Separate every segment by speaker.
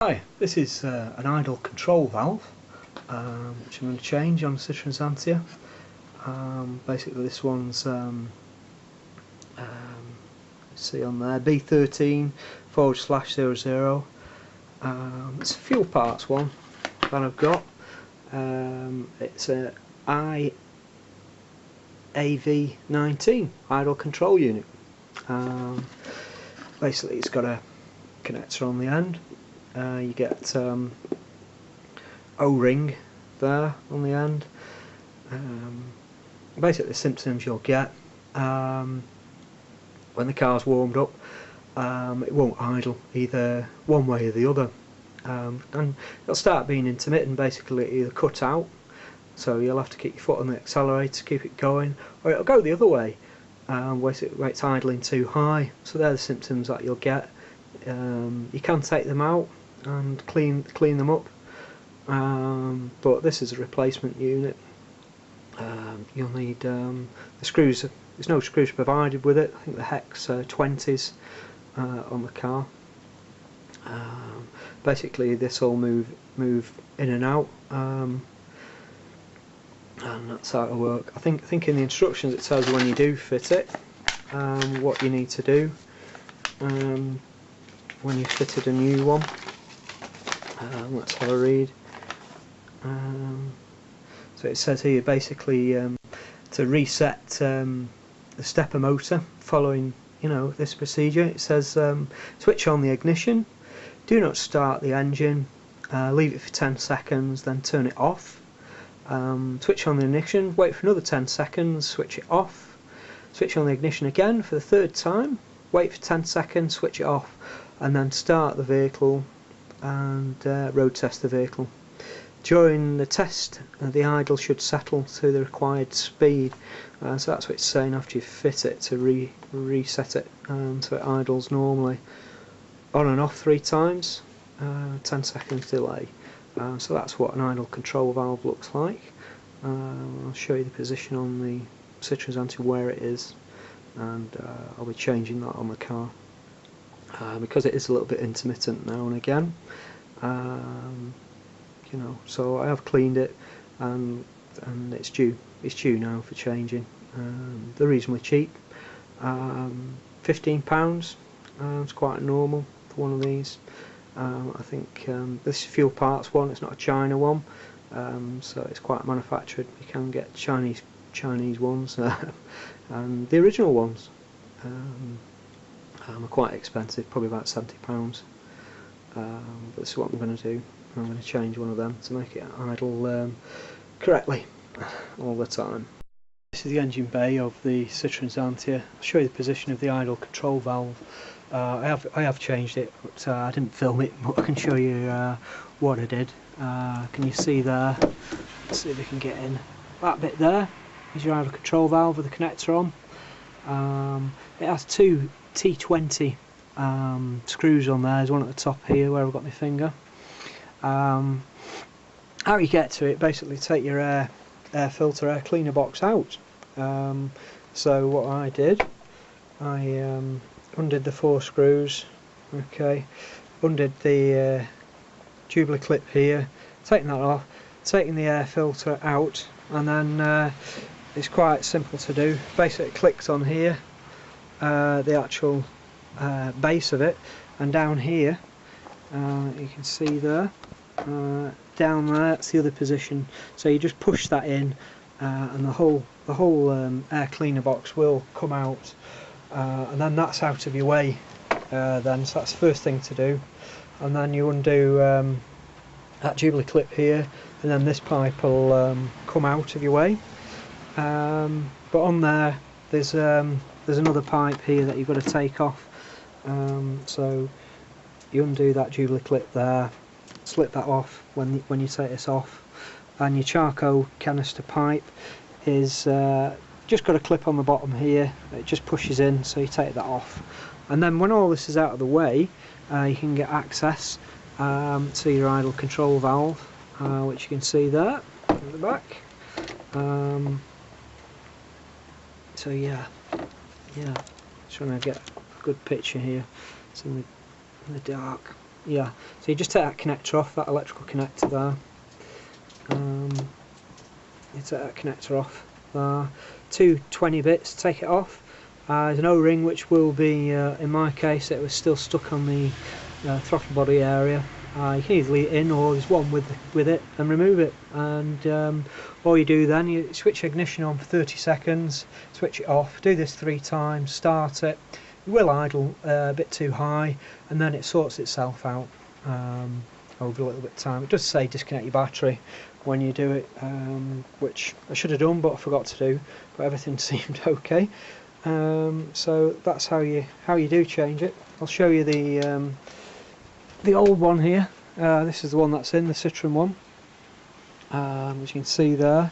Speaker 1: Hi, this is an idle control valve which I'm going to change on the Citroen Xantia. Basically this one's, see on there, B13/00. It's a fuel parts one that I've got. It's a IAV19 idle control unit. Basically it's got a connector on the end. You get O-ring there on the end. Basically the symptoms you'll get when the car's warmed up, it won't idle either one way or the other, and it'll start being intermittent. Basically it'll either cut out, so you'll have to keep your foot on the accelerator to keep it going, or it'll go the other way where it's idling too high. So they're the symptoms that you'll get. You can take them out and clean them up, but this is a replacement unit. You'll need the screws. There's no screws provided with it. I think the hex 20s on the car. Basically this will move in and out, and that's how it'll work. I think in the instructions it tells you when you do fit it what you need to do when you fitted a new one. Let's have a read. So it says here basically to reset the stepper motor following this procedure. It says switch on the ignition, do not start the engine, leave it for 10 seconds, then turn it off. Switch on the ignition, wait for another 10 seconds, switch it off. Switch on the ignition again for the third time, wait for 10 seconds, switch it off, and then start the vehicle and road test the vehicle. During the test, the idle should settle to the required speed, so that's what it's saying after you fit it, to reset it so it idles normally. On and off 3 times, 10 seconds delay. So that's what an idle control valve looks like. I'll show you the position on the Citroen Xantia where it is, and I'll be changing that on the car. Because it is a little bit intermittent now and again, so I have cleaned it, and it's due now for changing. They're reasonably cheap, £15. It's quite normal for one of these. I think this is fuel parts one. It's not a China one, so it's quite manufactured. You can get Chinese ones, and the original ones are quite expensive, probably about £70. But this is what I'm going to do. I'm going to change one of them to make it idle correctly all the time. This is the engine bay of the Citroen Xantia. I'll show you the position of the idle control valve. I have changed it, but I didn't film it, but I can show you what I did. Can you see there? Let's see if we can get in. That bit there is your idle control valve with the connector on. It has 2 T20 screws on there. There's one at the top here where I've got my finger. How you get to it, basically take your air filter, air cleaner box out. So what I did, I undid the 4 screws, okay, undid the tubular clip here, taking that off, taking the air filter out, and then it's quite simple to do. Basically it clicks on here, the actual base of it, and down here you can see there, down there, that's the other position. So you just push that in, and the whole air cleaner box will come out, and then that's out of your way. Then, so that's the first thing to do, and then you undo that jubilee clip here, and then this pipe will come out of your way. But on there's another pipe here that you've got to take off. So you undo that jubilee clip there, slip that off when you take this off, and your charcoal canister pipe is just got a clip on the bottom here. It just pushes in, so you take that off, and then when all this is out of the way, you can get access to your idle control valve, which you can see there at the back. So yeah, trying to get a good picture here. It's in the dark. Yeah, so you just take that connector off, that electrical connector there. You take that connector off there. 220 bits, take it off. There's an O-ring which will be, in my case, it was still stuck on the throttle body area. You can either leave it in, or there's one with it, and remove it. And all you do then, you switch ignition on for 30 seconds, switch it off, do this 3 times, start it. It will idle a bit too high, and then it sorts itself out over a little bit of time. It does say disconnect your battery when you do it, which I should have done but I forgot to do, but everything seemed okay. So that's how you do change it. I'll show you the old one here. This is the one that's in the Citroen one, as you can see there.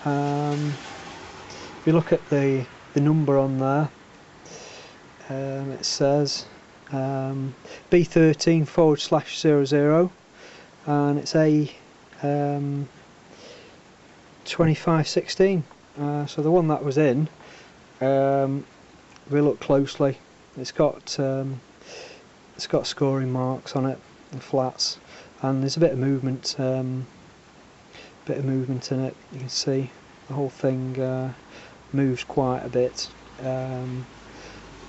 Speaker 1: If you look at the number on there, it says B13/00, and it's a 2516. So the one that was in, if we look closely, it's got scoring marks on it and flats, and there's a bit of movement in it. You can see the whole thing moves quite a bit.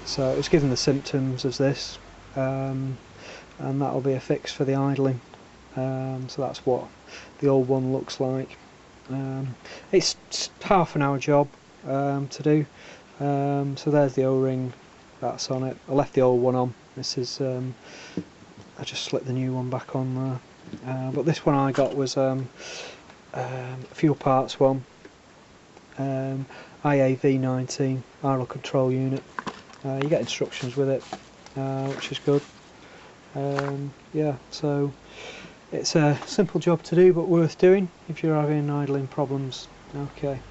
Speaker 1: So it's given the symptoms as this, and that'll be a fix for the idling. So that's what the old one looks like. It's half an hour job to do. So there's the O-ring that's on it. I left the old one on. This is I just slipped the new one back on there. But this one I got was a fuel parts one, IAV19 idle control unit. You get instructions with it, which is good. Yeah, so it's a simple job to do but worth doing if you're having idling problems. Okay.